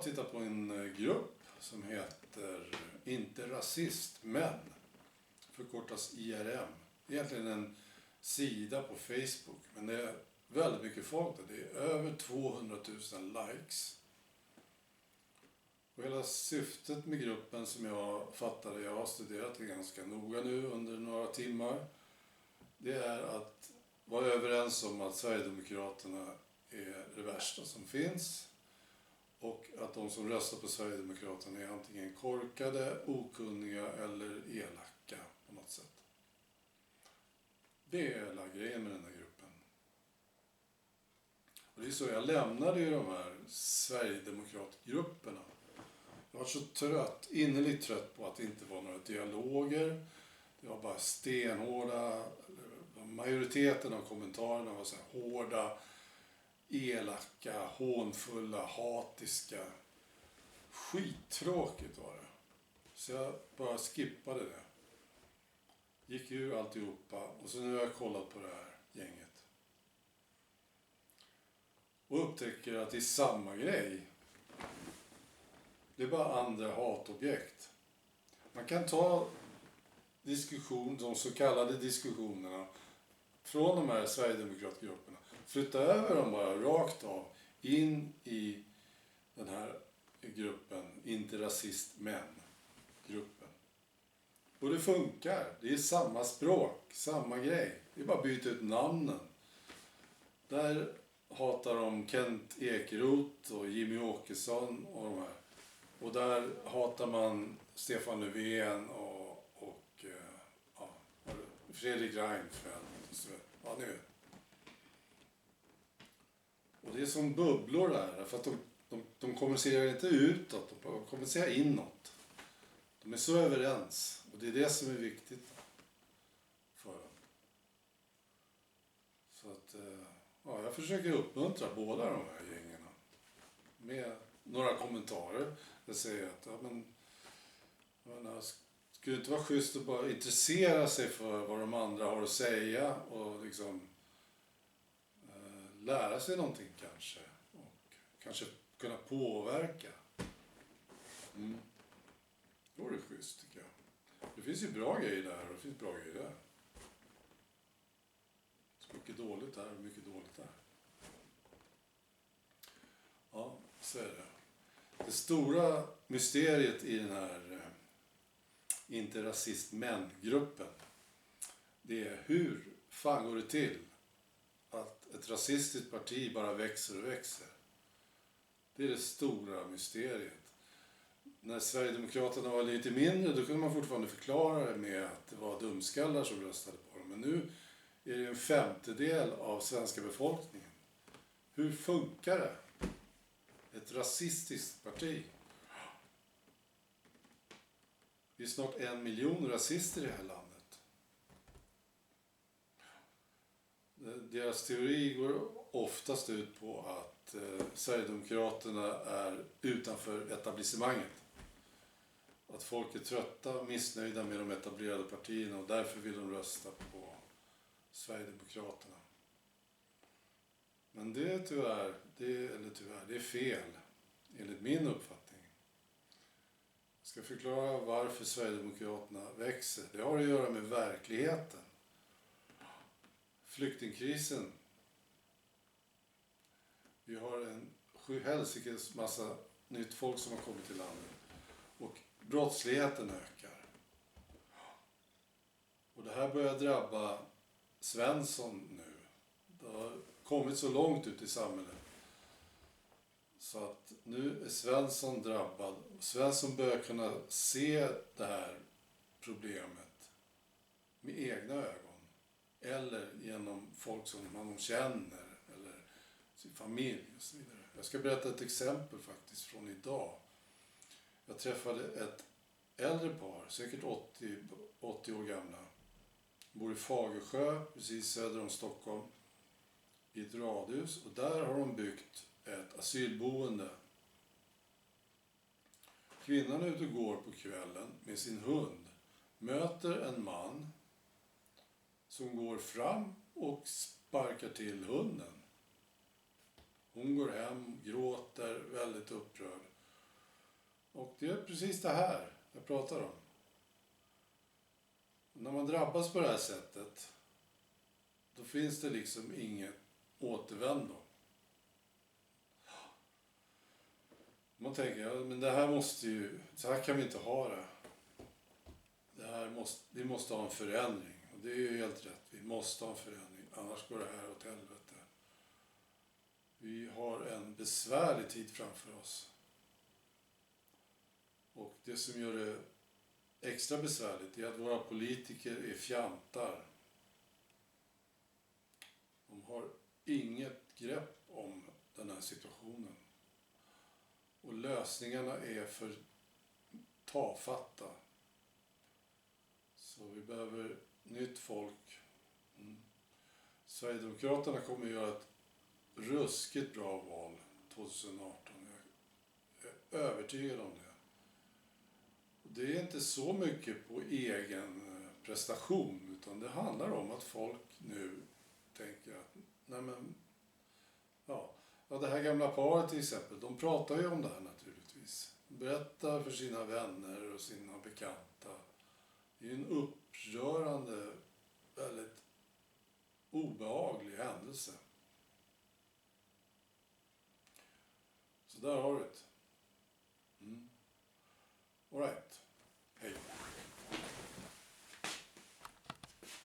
och tittar på en grupp som heter Inte rasist, men förkortas IRM. Egentligen en sida på Facebook, men det är väldigt mycket folk där. Det är över 200 000 likes. Och hela syftet med gruppen som jag har studerat det ganska noga nu under några timmar. Det är att vara överens om att Sverigedemokraterna är det värsta som finns. Och att de som röstar på Sverigedemokraterna är antingen korkade, okunniga eller elaka på något sätt. Det är hela grejen med den här gruppen. Och det är så jag lämnade ju de här Sverigedemokratgrupperna. Jag var så innerligt trött på att det inte var några dialoger. Det var bara stenhårda, majoriteten av kommentarerna var så här hårda, elaka, hånfulla, hatiska. Skittråkigt var det. Så jag bara skippade det. Gick ur alltihopa och så nu har jag kollat på det här gänget. Och upptäcker att det är samma grej. Det är bara andra hatobjekt. Man kan ta de så kallade diskussionerna från de här Sverigedemokratgrupperna. Flytta över dem bara rakt av in i den här gruppen, inte rasist men gruppen. Och det funkar. Det är samma språk, samma grej. Det är bara att byta ut namnen. Där hatar de Kent Ekeroth och Jimmy Åkesson och de här. Och där hatar man Stefan Löfven och Fredrik Reinfeldt. Och så. Ja, ni vet. Och det är som bubblor där. För att de kommunicerar inte utåt, de kommunicerar inåt. De är så överens. Och det är det som är viktigt för dem. Så att, jag försöker uppmuntra båda de här gängerna. Med några kommentarer. Jag säger att, skulle det inte vara schysst att bara intressera sig för vad de andra har att säga och liksom lära sig någonting kanske. Och kanske kunna påverka. Då är det schysst tycker jag. Det finns ju bra grejer där och det finns bra grejer där. Så mycket dåligt där och mycket dåligt där. Ja, så är det. Det stora mysteriet i den här inte rasist men-gruppen, det är hur fan går det till att ett rasistiskt parti bara växer och växer. Det är det stora mysteriet. När Sverigedemokraterna var lite mindre, då kunde man fortfarande förklara det med att det var dumskallar som röstade på dem. Men nu är det en femtedel av svenska befolkningen. Hur funkar det? Ett rasistiskt parti. Vi är snart 1 miljon rasister i det här landet. Deras teori går oftast ut på att Sverigedemokraterna är utanför etablissemanget. Att folk är trötta, missnöjda med de etablerade partierna och därför vill de rösta på Sverigedemokraterna. Men det är det är fel enligt min uppfattning. Jag ska förklara varför Sverigedemokraterna växer. Det har att göra med verkligheten. Flyktingkrisen. Vi har en sjuhelsikes massa nytt folk som har kommit till landet. Och brottsligheten ökar. Och det här börjar drabba Svensson nu. Det har kommit så långt ut i samhället. Så att nu är Svensson drabbad. Svensson börjar kunna se det här problemet med egna ögon. Eller genom folk som man känner. Eller sin familj och så vidare. Jag ska berätta ett exempel faktiskt från idag. Jag träffade ett äldre par, säkert 80 år gamla. Bor i Fagersjö, precis söder om Stockholm. I ett radhus. Och där har de byggt ett asylboende. Kvinnan är ute och går på kvällen med sin hund. Möter en man som går fram och sparkar till hunden. Hon går hem, gråter, väldigt upprörd. Och det är precis det här jag pratar om. När man drabbas på det här sättet, då finns det liksom inget återvändo. Man tänker, ja, men det här måste ju, så här kan vi inte ha det. Vi måste ha en förändring. Och det är ju helt rätt, vi måste ha en förändring. Annars går det här åt helvete. Vi har en besvärlig tid framför oss. Och det som gör det extra besvärligt är att våra politiker är fjantar. De har inget grepp om den här situationen. Och lösningarna är för tafatta. Så vi behöver nytt folk. Sverigedemokraterna kommer att göra ett ruskigt bra val 2018. Jag är övertygad om det. Det är inte så mycket på egen prestation, utan det handlar om att folk nu tänker att nej men, ja, det här gamla paret till exempel, de pratar ju om det här naturligtvis. Berättar för sina vänner och sina bekanta. Det är ju en upprörande, väldigt obehaglig händelse. Så där har du det.